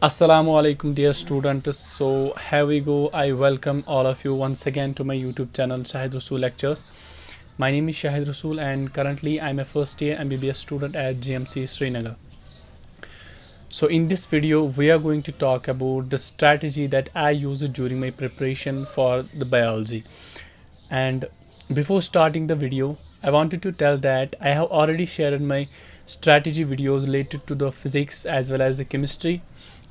Assalamualaikum dear students. So here we go. I welcome all of you once again to my YouTube channel Shahid Rasool Lectures. My name is Shahid Rasool and currently I'm a first year MBBS student at GMC Srinagar. So in this video we are going to talk about the strategy that I used during my preparation for the biology. And before starting the video, I wanted to tell that I have already shared my strategy videos related to the physics as well as the chemistry,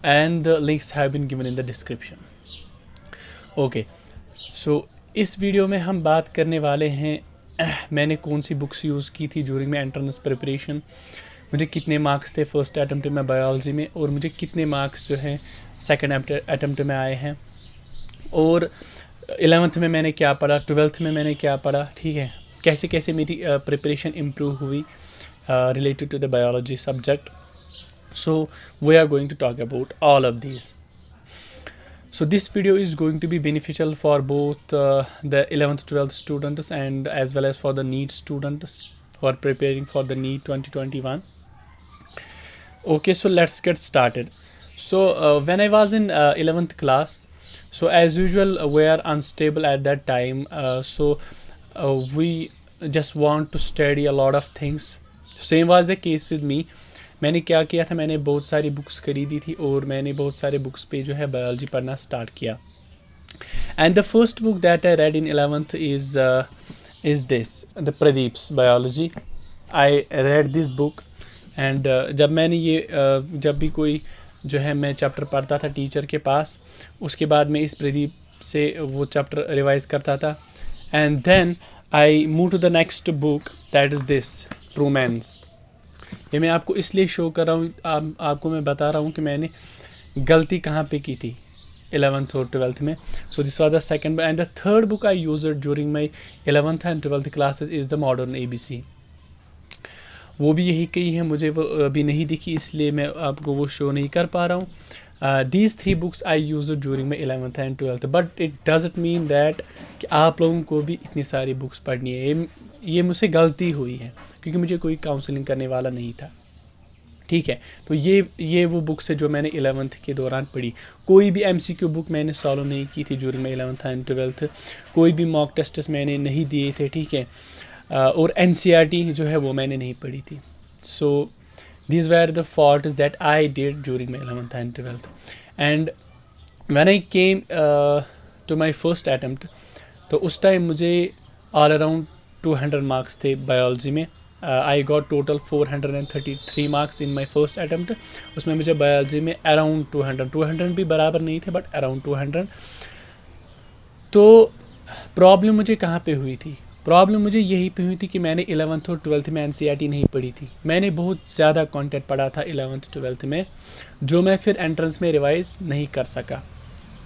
and the links have been given in the description. Okay, so इस video में हम बात करने वाले हैं मैंने कौन सी books use की थी ड्यूरिंग माई एंट्रेंस प्रिपरेशन, मुझे कितने मार्क्स थे फर्स्ट अटैम्प्ट में बायोलॉजी में, और मुझे कितने मार्क्स जो हैं सेकंड अटैम्प्ट में आए हैं, और 11th में मैंने क्या पढ़ा, 12th में मैंने क्या पढ़ा, ठीक है, कैसे कैसे मेरी प्रिपरेशन इम्प्रूव हुई related to the biology subject. So we are going to talk about all of these. So this video is going to be beneficial for both the 11th 12th students and as well as for the NEET students who are preparing for the NEET 2021. Okay, so let's get started. So when I was in 11th class, so as usual we are unstable at that time, so we just want to study a lot of things. Same was the case with me. मैंने क्या किया था, मैंने बहुत सारी books खरीदी थी और मैंने बहुत सारे बुक्स पे जो है बायोलॉजी पढ़ना स्टार्ट किया. And the first book that I read in 11th is this the Pradeep's biology. I read this book and जब मैंने ये जब भी कोई जो है मैं चैप्टर पढ़ता था टीचर के पास, उसके बाद मैं इस प्रदीप से वो चैप्टर रिवाइज करता था. And then I move to the next book that is this Trueman's. ये मैं आपको इसलिए शो कर रहा हूँ, आपको मैं बता रहा हूँ कि मैंने गलती कहाँ पे की थी 11th और 12th में. So this was the second and the third book I used during my 11th and 12th classes is the modern ABC. वो भी यही कही है, मुझे वो अभी नहीं दिखी इसलिए मैं आपको वो शो नहीं कर पा रहा हूँ. These three books I used during my 11th and 12th, but it doesn't mean that कि आप लोगों को भी इतनी सारी बुक्स पढ़नी है. ये मुझसे गलती हुई है क्योंकि मुझे कोई काउंसलिंग करने वाला नहीं था, ठीक है. तो ये वो बुक्स है जो मैंने 11th के दौरान पढ़ी. कोई भी MCQ बुक मैंने सॉल्व नहीं की थी during my 11th and 12th. कोई भी मॉक टेस्ट्स मैंने नहीं दिए थे, ठीक है. और NCERT जो है वो मैंने नहीं पढ़ी थी. सो these were the faults that I did during my 11th and 12th. And when I came to my first attempt, तो उस टाइम मुझे all around 200 मार्क्स थे बायोलॉजी में. I got total 433 marks in my first attempt. उसमें मुझे biology में around 200 भी बराबर नहीं थे बट around 200. तो प्रॉब्लम मुझे कहाँ पे हुई थी? प्रॉब्लम मुझे यही पे हुई थी कि मैंने 11th और 12th में NCERT नहीं पढ़ी थी. मैंने बहुत ज़्यादा कंटेंट पढ़ा था 11th 12th में जो मैं फिर एंट्रेंस में रिवाइज़ नहीं कर सका.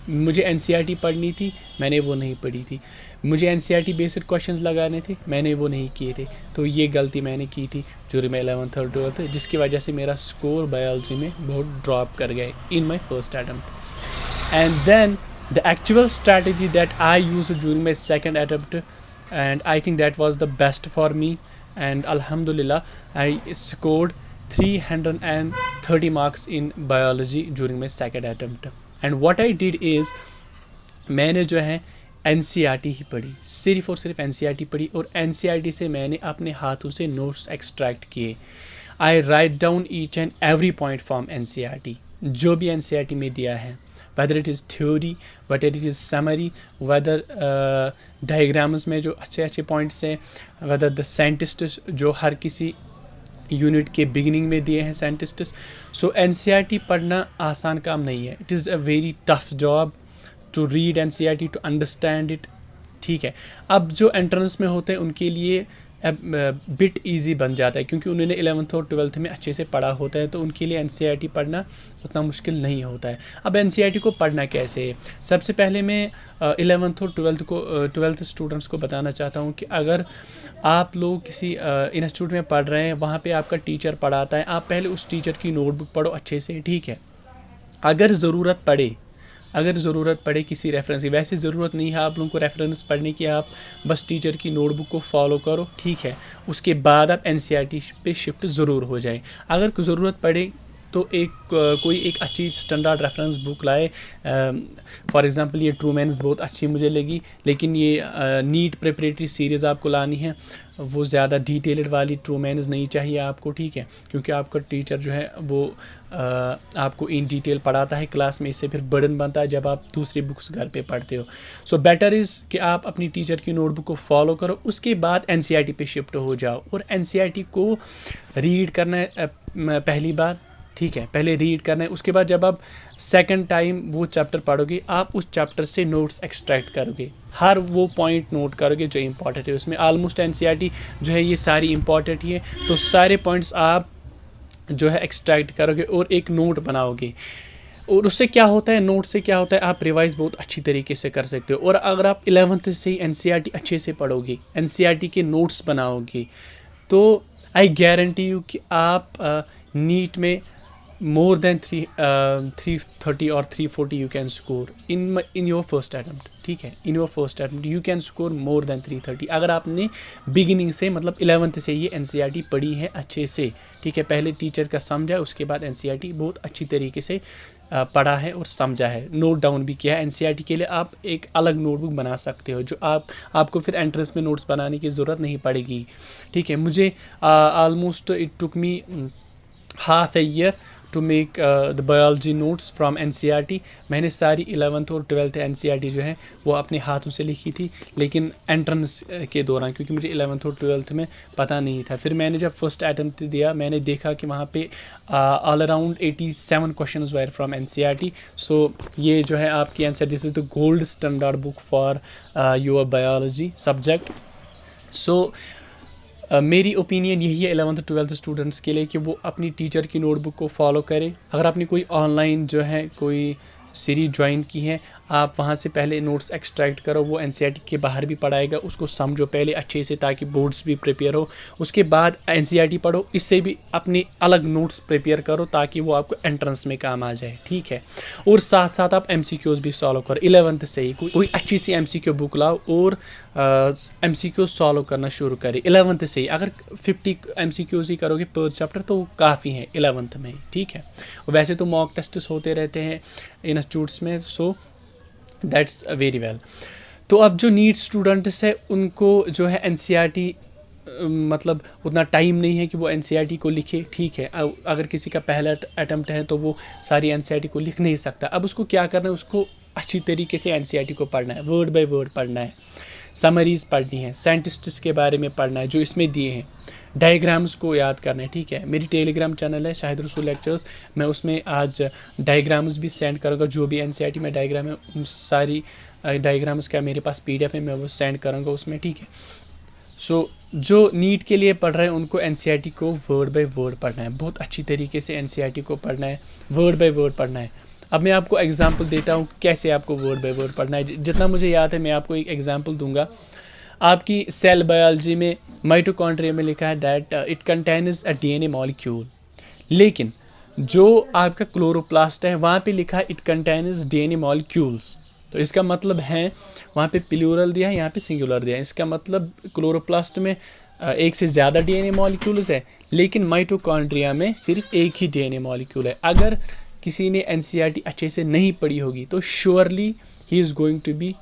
मुझे NCERT पढ़नी थी, मैंने वो नहीं पढ़ी थी. मुझे NCERT बेस्ड क्वेश्चंस लगाने थे, मैंने वो नहीं किए थे. तो ये गलती मैंने की थी ड्यूरिंग माई 11th और 12th, जिसकी वजह से मेरा स्कोर बायोलॉजी में बहुत ड्रॉप कर गए in my first attempt. And then the actual strategy that I use during my second attempt, and I think that was the best for me, and alhamdulillah I scored 330 marks in biology during my second attempt. And what I did is मैंने जो है NCERT ही पढ़ी, सिर्फ और सिर्फ NCERT पढ़ी, और NCERT से मैंने अपने हाथों से नोट्स एक्सट्रैक्ट किए. I write down each and every point from NCERT, जो भी NCERT में दिया है, whether it is theory, whether it is summary, whether diagrams में जो अच्छे अच्छे पॉइंट्स हैं, whether the scientists जो हर किसी यूनिट के बिगिनिंग में दिए हैं साइंटिस्ट्स. सो NCERT पढ़ना आसान काम नहीं है. It is a very tough job to read NCERT, to understand it, ठीक है. अब जो एंट्रेंस में होते हैं उनके लिए बिट ईजी बन जाता है क्योंकि उन्होंने 11th और 12th में अच्छे से पढ़ा होता है, तो उनके लिए NCERT पढ़ना उतना मुश्किल नहीं होता है. अब NCERT को पढ़ना कैसे है? सबसे पहले मैं 11th और 12th स्टूडेंट्स को बताना चाहता हूँ कि अगर आप लोग किसी इंस्टीट्यूट में पढ़ रहे हैं, वहाँ पे आपका टीचर पढ़ाता है, आप पहले उस टीचर की नोटबुक पढ़ो अच्छे से, ठीक है. अगर ज़रूरत पड़े किसी रेफरेंस की, वैसे ज़रूरत नहीं है आप लोगों को रेफरेंस पढ़ने की, आप बस टीचर की नोटबुक को फॉलो करो, ठीक है. उसके बाद आप NCERT पे शिफ्ट ज़रूर हो जाए. अगर ज़रूरत पड़े तो कोई एक अच्छी स्टैंडर्ड रेफरेंस बुक लाए। फॉर एग्जांपल ये ट्रूमैन्स बहुत अच्छी मुझे लगी, लेकिन ये नीट प्रिपरेटरी सीरीज़ आपको लानी है, वो ज़्यादा डिटेल्ड वाली ट्रूमैन्स नहीं चाहिए आपको, ठीक है, क्योंकि आपका टीचर जो है वो आपको इन डिटेल पढ़ाता है क्लास में, इससे फिर बर्डन बनता है जब आप दूसरी बुक्स घर पे पढ़ते हो। सो बेटर इज़ कि आप अपनी टीचर की नोटबुक को फॉलो करो, उसके बाद एनसीईआरटी पे शिफ्ट हो जाओ और एनसीईआरटी को रीड करना है पहली बार, ठीक है, पहले रीड करना है। उसके बाद जब आप सेकंड टाइम वो चैप्टर पढ़ोगे, आप उस चैप्टर से नोट्स एक्सट्रैक्ट करोगे, हर वो पॉइंट नोट करोगे जो इंपॉर्टेंट है उसमें। ऑलमोस्ट एनसीईआरटी जो है ये सारी इंपॉर्टेंट ही है, तो सारे पॉइंट्स आप जो है एक्सट्रैक्ट करोगे और एक नोट बनाओगे। और उससे क्या होता है, नोट से क्या होता है, आप रिवाइज बहुत अच्छी तरीके से कर सकते हो। और अगर आप 11th से ही एनसीईआरटी अच्छे से पढ़ोगे, एनसीईआरटी के नोट्स बनाओगे, तो आई गारंटी यू कि आप नीट में more than 330 और 340 you can score in your first attempt, ठीक है, in your first attempt you can score more than 330 अगर आपने बिगिनिंग से मतलब 11th से ये एनसीईआरटी पढ़ी है अच्छे से, ठीक है, पहले टीचर का समझा, उसके बाद एनसीईआरटी बहुत अच्छी तरीके से पढ़ा है और समझा है, नोट डाउन भी किया है। एनसीईआरटी के लिए आप एक अलग नोटबुक बना सकते हो, जो आपको फिर एंट्रेंस में नोट्स बनाने की ज़रूरत नहीं पड़ेगी, ठीक है। मुझे almost it took me half a year to make the biology notes from NCERT. मैंने सारी 11th और 12th एनसीईआरटी जो है वो अपने हाथों से लिखी थी, लेकिन एंट्रेंस के दौरान, क्योंकि मुझे 11th और 12th में पता नहीं था। फिर मैंने जब फर्स्ट अटैम्प्ट दिया, मैंने देखा कि वहाँ पे all around 87 questions were from NCERT. So ये जो है आपकी answer, this is the gold standard book for your biology subject. So मेरी ओपिनियन यही है 11th 12th स्टूडेंट्स के लिए कि वो अपनी टीचर की नोटबुक को फॉलो करें। अगर आपने कोई ऑनलाइन जो है कोई सीरीज ज्वाइन की है, आप वहाँ से पहले नोट्स एक्सट्रैक्ट करो, वो एनसीईआरटी के बाहर भी पढ़ाएगा, उसको समझो पहले अच्छे से ताकि बोर्ड्स भी प्रिपेयर हो। उसके बाद एनसीईआरटी पढ़ो, इससे भी अपने अलग नोट्स प्रिपेयर करो ताकि वो आपको एंट्रेंस में काम आ जाए, ठीक है। और साथ साथ आप एमसीक्यूज भी सॉल्व करो 11th से ही, कोई अच्छी सी एमसीक्यू बुक लाओ और एमसीक्यू सॉल्व करना शुरू करें 11th से ही। अगर 50 एमसीक्यूज ही करोगे पर चैप्टर तो काफ़ी हैं 11th में, ठीक है। वैसे तो मॉक टेस्ट्स होते रहते हैं इंस्टीट्यूट्स में, सो दैट्स वेरी वेल। तो अब जो नीट स्टूडेंट्स है उनको जो है एनसीईआरटी मतलब उतना टाइम नहीं है कि वो एनसीईआरटी को लिखे, ठीक है। अगर किसी का पहला अटैम्प्ट है तो वो सारी एनसीईआरटी को लिख नहीं सकता। अब उसको क्या करना है, उसको अच्छी तरीके से एनसीईआरटी को पढ़ना है, वर्ड बाय वर्ड पढ़ना है, समरीज पढ़नी है, साइंटिस्ट्स के बारे में पढ़ना है जो इसमें दिए हैं, डायग्राम्स को याद करना है, ठीक है। मेरी टेलीग्राम चैनल है शाहिद रसूल लेक्चर्स, मैं उसमें आज डायग्राम्स भी सेंड करूँगा, जो भी एनसीईआरटी में डायग्राम है सारी डायग्राम्स का मेरे पास पीडीएफ है, मैं वो सेंड करूँगा उसमें, ठीक है। सो जो नीट के लिए पढ़ रहे हैं उनको एनसीईआरटी को वर्ड बाय वर्ड पढ़ना है, बहुत अच्छी तरीके से एनसीईआरटी को पढ़ना है, वर्ड बाय वर्ड पढ़ना है। अब मैं आपको एग्जांपल देता हूँ कैसे आपको वर्ड बाय वर्ड पढ़ना है। जितना मुझे याद है मैं आपको एक एग्जांपल दूंगा। आपकी सेल बायोलॉजी में माइटोकॉन्ड्रिया में लिखा है that it contains a DNA molecule, लेकिन जो आपका क्लोरोप्लास्ट है वहाँ पे लिखा है इट कंटेन्स डीएनए मॉलिक्यूल्स। तो इसका मतलब है वहाँ पे प्लूरल दिया है, यहाँ पे सिंगुलर दिया है। इसका मतलब क्लोरोप्लास्ट में एक से ज़्यादा डीएनए मॉलिक्यूल्स है, लेकिन माइटोकॉन्ड्रिया में सिर्फ एक ही डीएनए मॉलिक्यूल है। अगर किसी ने एनसीईआरटी अच्छे से नहीं पढ़ी होगी तो श्योरली ही is going to be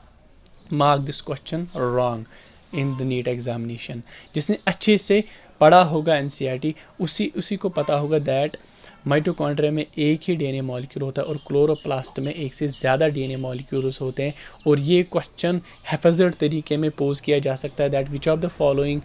mark this question wrong in the NEET examination. जिसने अच्छे से पढ़ा होगा एनसीईआरटी उसी को पता होगा दैट माइटोकॉन्ड्रिया में एक ही डीएनए मॉलिक्यूल होता है और क्लोरोप्लास्ट में एक से ज़्यादा डीएनए मॉलिक्यूल्स होते हैं। और ये क्वेश्चन हैफजर्ड तरीके में पोज किया जा सकता है that which of the following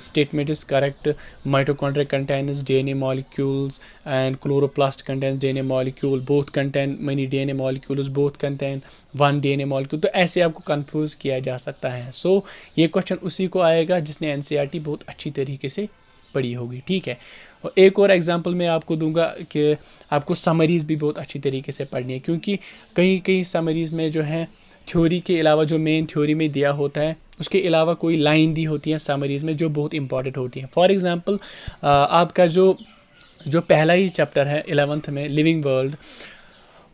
statement is correct, mitochondria contains DNA molecules and chloroplast contains DNA molecule, both contain many DNA molecules, both contain one DNA molecule. तो ऐसे आपको कंफ्यूज किया जा सकता है। सो ये क्वेश्चन उसी को आएगा जिसने एनसीईआरटी बहुत अच्छी तरीके से पढ़ी होगी, ठीक है। और एक और एग्जांपल मैं आपको दूंगा कि आपको समरीज़ भी बहुत अच्छी तरीके से पढ़नी है, क्योंकि कई समरीज़ में जो है थ्योरी के अलावा जो मेन थ्योरी में दिया होता है उसके अलावा कोई लाइन दी होती है समरीज़ में जो बहुत इंपॉर्टेंट होती है। फॉर एग्ज़ाम्पल आपका जो पहला ही चैप्टर है 11th में लिविंग वर्ल्ड,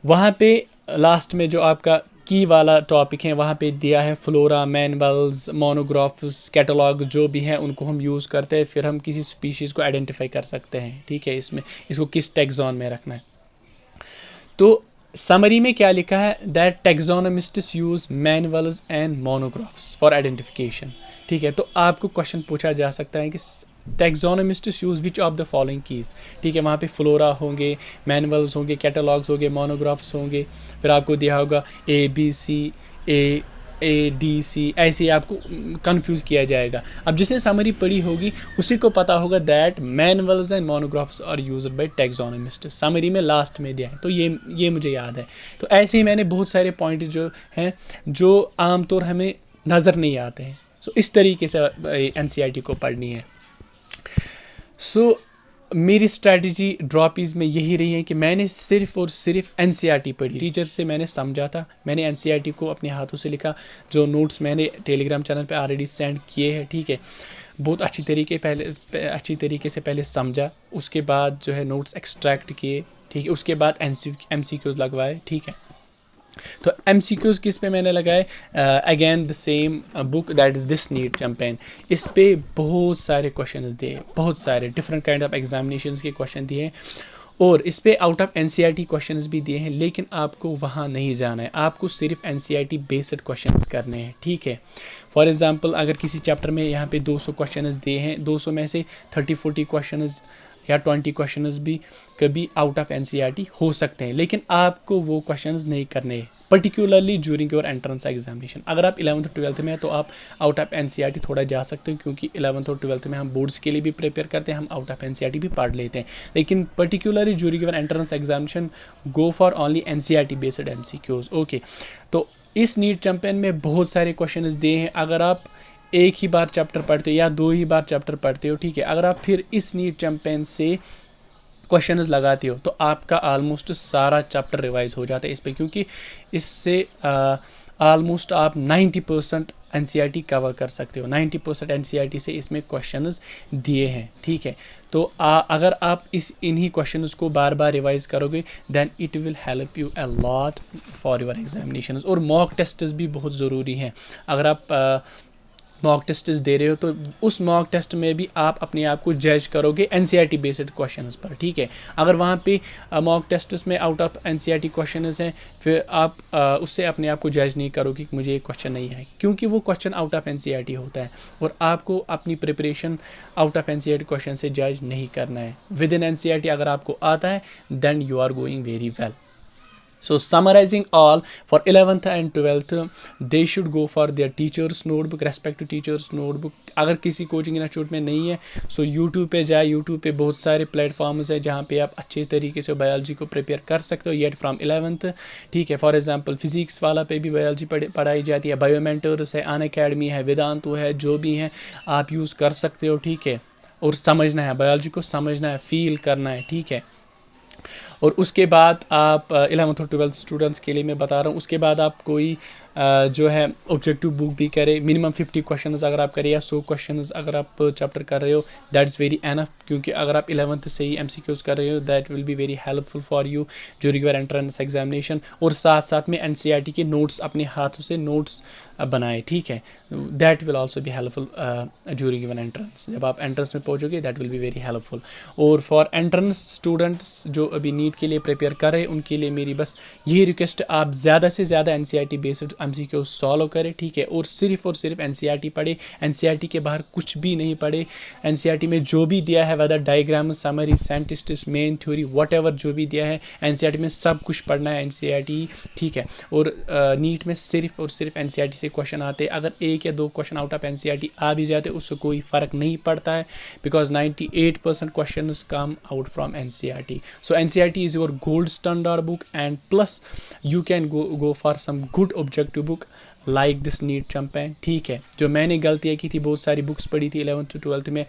वहाँ पे लास्ट में जो आपका की वाला टॉपिक है, वहाँ पे दिया है फ्लोरा, मैनुअल्स, मोनोग्राफ्स, कैटलॉग जो भी हैं उनको हम यूज़ करते हैं, फिर हम किसी स्पीशीज़ को आइडेंटिफाई कर सकते हैं, ठीक है, इसमें इसको किस टैक्सॉन में रखना है। तो समरी में क्या लिखा है, that taxonomists use manuals and monographs for identification, ठीक है। तो आपको क्वेश्चन पूछा जा सकता है कि taxonomists use which of the following keys, ठीक है, वहाँ पे फ्लोरा होंगे, मैनुअल्स होंगे, कैटलॉग्स होंगे, मोनोग्राफ्स होंगे, फिर आपको दिया होगा ABC, ADC, ऐसे ही आपको कंफ्यूज किया जाएगा। अब जिसने समरी पढ़ी होगी उसी को पता होगा that manuals and monographs are used by taxonomists, summary में लास्ट में दिया है, तो ये मुझे याद है। तो ऐसे ही मैंने बहुत सारे पॉइंट जो हैं जो आमतौर हमें नज़र नहीं आते हैं, सो इस तरीके से NCERT को पढ़नी है। सो मेरी स्ट्रैटेजी ड्रॉपीज़ में यही रही है कि मैंने सिर्फ और सिर्फ NCERT पढ़ी, टीचर से मैंने समझा था, मैंने NCERT को अपने हाथों से लिखा, जो नोट्स मैंने टेलीग्राम चैनल पे ऑलरेडी सेंड किए हैं, ठीक है, बहुत अच्छी तरीके से पहले समझा, उसके बाद जो है नोट्स एक्सट्रैक्ट किए, ठीक है, उसके बाद MCQs लगवाए, ठीक है। तो MCQs किस पे मैंने लगाए, again the same book that is this NEET campaign, इस पे बहुत सारे क्वेश्चन दिए, बहुत सारे डिफरेंट काइंड ऑफ एग्जामिनेशंस के क्वेश्चन दिए, और इस पे आउट ऑफ NCERT क्वेश्चंस भी दिए हैं, लेकिन आपको वहाँ नहीं जाना है, आपको सिर्फ NCERT बेस्ड क्वेश्चंस करने हैं, ठीक है। फॉर एग्जांपल अगर किसी चैप्टर में यहाँ पे 200 क्वेश्चंस दिए हैं, 200 में से 30-40 क्वेश्चंस या 20 क्वेश्चंस भी कभी आउट ऑफ NCERT हो सकते हैं, लेकिन आपको वो क्वेश्चंस नहीं करने, particularly during your entrance examination. अगर आप 11th और 12th में हैं तो आप आउट ऑफ NCERT थोड़ा जा सकते हो, क्योंकि 11th और 12th में हम बोर्ड्स के लिए भी प्रिपेयर करते हैं, हम आउट ऑफ NCERT भी पढ़ लेते हैं, लेकिन particularly during your entrance examination go for only NCERT based MCQs, okay. तो इस नीट चैंपियन में बहुत सारे क्वेश्चंस दिए हैं, अगर आप एक ही बार चैप्टर पढ़ते हो या 2 ही बार चैप्टर पढ़ते हो, ठीक है, अगर आप फिर इस नीट चैंपियन से क्वेश्चंस लगाते हो तो आपका ऑलमोस्ट सारा चैप्टर रिवाइज हो जाता है इस पे, क्योंकि इससे ऑलमोस्ट आप 90% NCERT कवर कर सकते हो, 90% NCERT से इसमें क्वेश्चंस दिए हैं, ठीक है। तो अगर आप इन्हीं क्वेश्चंस को बार बार रिवाइज करोगे then it will help you a lot for your examinations. और मॉक टेस्ट्स भी बहुत ज़रूरी हैं, अगर आप मॉक टेस्ट दे रहे हो तो उस मॉक टेस्ट में भी आप अपने आप को जज करोगे NCERT बेस्ड क्वेश्चंस पर, ठीक है। अगर वहाँ पे मॉक टेस्ट में आउट ऑफ NCERT क्वेश्चंस हैं, फिर आप उससे अपने आप को जज नहीं करोगे कि मुझे ये क्वेश्चन नहीं है, क्योंकि वो क्वेश्चन आउट ऑफ NCERT होता है, और आपको अपनी preparation out of NCERT question से जज नहीं करना है। विद इन NCERT अगर आपको आता है then you are going very well. So summarizing all, for 11th and 12th they should go for their teachers notebook, respect to teachers notebook। अगर किसी कोचिंग इंस्टीट्यूट में नहीं है सो YouTube पे जाए, YouTube पे बहुत सारे प्लेटफॉर्म्स हैं जहाँ पे आप अच्छे तरीके से बायोलॉजी को प्रिपेयर कर सकते हो येट फ्रॉम 11th, ठीक है। फॉर एग्जांपल फिजिक्स वाला पे भी बायोलॉजी पढ़ाई जाती है, बायोमेंटर्स है, अनअकैडमी है, वेदांतु है, जो भी हैं आप यूज़ कर सकते हो, ठीक है। और समझना है, बायोलॉजी को समझना है, फील करना है, ठीक है। और उसके बाद आप 11th और 12th स्टूडेंट्स के लिए मैं बता रहा हूँ, उसके बाद आप कोई जो है ऑब्जेक्टिव बुक भी करें, मिनिमम 50 क्वेश्चंस अगर आप करें या 100 क्वेश्चंस अगर आप चैप्टर कर रहे हो दैट इज़ वेरी एनफ, क्योंकि अगर आप 11th से ही MCQs कर रहे हो that will be very helpful for you during your entrance examination. और साथ साथ में NCERT के नोट्स अपने हाथों से नोट्स बनाए, ठीक है, that will also be helpful during your entrance. जब आप एंट्रेंस में पहुँचोगे that will be very helpful. और फॉर एंट्रेंस स्टूडेंट्स जो अभी नीट के लिए प्रिपेयर कर रहे हैं उनके लिए मेरी बस यही रिक्वेस्ट, आप ज़्यादा से ज़्यादा NCERT बेस्ड MCQ सॉल्व करें, ठीक है, और सिर्फ NCERT पढ़े, NCERT के बाहर कुछ भी नहीं पढ़े। NCERT में जो भी दिया है whether diagram, summary, scientist, main theory, whatever जो भी दिया है NCERT में सब कुछ पढ़ना है NCERT, ठीक है। और नीट में सिर्फ NCERT से क्वेश्चन आते हैं, अगर 1 या 2 क्वेश्चन आउट ऑफ NCERT आ भी जाते उससे कोई फ़र्क नहीं पड़ता है, because 98% question come out from NCERT। So NCERT is your gold standard book and plus you can go for some good objective book like this NEET champion, ठीक है। जो मैंने गलतियाँ की थी, बहुत सारी बुक्स पढ़ी थी 11th to 12th में,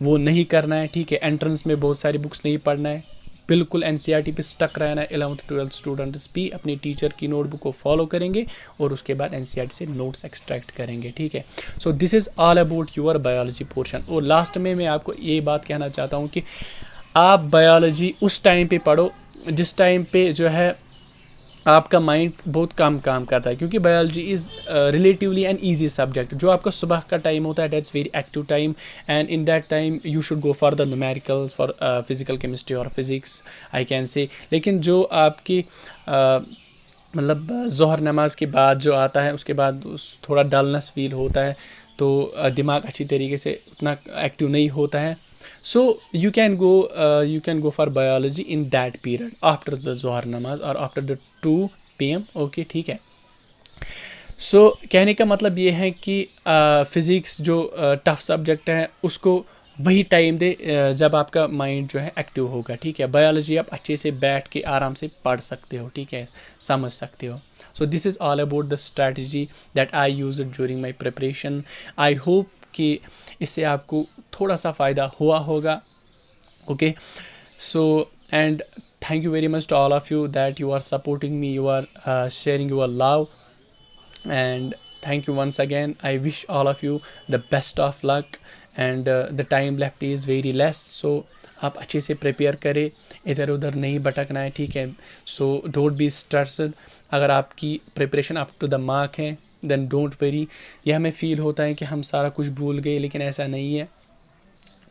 वो नहीं करना है, ठीक है। एंट्रेंस में बहुत सारी बुक्स नहीं पढ़ना है, बिल्कुल NCERT पे स्टक रहना है। 11th to 12th स्टूडेंट्स भी अपने टीचर की नोटबुक को फॉलो करेंगे और उसके बाद NCERT से नोट्स एक्सट्रैक्ट करेंगे, ठीक है। So this is all about your biology portion. और लास्ट में मैं आपको ये बात कहना चाहता हूँ कि आप बायोलॉजी उस टाइम पे पढ़ो जिस टाइम पे जो है आपका माइंड बहुत कम काम करता है, क्योंकि biology is relatively an easy subject. जो आपका सुबह का टाइम होता है that's very active time, and in that time you should go for the numerical, for physical chemistry और फिजिक्स आई कैन से. लेकिन जो आपकी मतलब ज़ोहर नमाज के बाद जो आता है, उसके बाद थोड़ा डलनेस फील होता है, तो दिमाग अच्छी तरीके से उतना एक्टिव नहीं होता है. So you can go for biology in that period after the ज़ोहर नमाज और आफ्टर द 2 PM. ओके, ठीक है. सो कहने का मतलब ये है कि फ़िज़िक्स जो टफ सब्जेक्ट है उसको वही टाइम दे जब आपका माइंड जो है एक्टिव होगा. ठीक है. बायोलॉजी आप अच्छे से बैठ के आराम से पढ़ सकते हो. ठीक है, समझ सकते हो. So this is all about the strategy that I use during my preparation. I hope कि इससे आपको थोड़ा सा फ़ायदा हुआ होगा. Okay, so and thank you very much to all of you that you are supporting me, you are sharing your love, and thank you once again. I wish all of you the best of luck, and the time left is very less, so आप अच्छे से prepare करें, इधर उधर नहीं भटकना है. ठीक है. So don't be stressed. अगर आपकी preparation up to the mark है देन डोंट वरी. यह हमें फील होता है कि हम सारा कुछ भूल गए, लेकिन ऐसा नहीं है.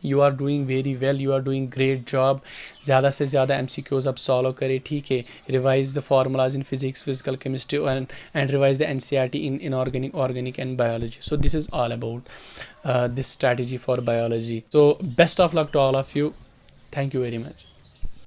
You are doing very well, you are doing great job. ज़्यादा से ज़्यादा MCQs आप सॉल्व करें. ठीक है. Revise the formulas in physics, physical chemistry, and revise the NCERT in organic and biology. So this is all about this strategy for biology. So best of luck to all of you. Thank you very much.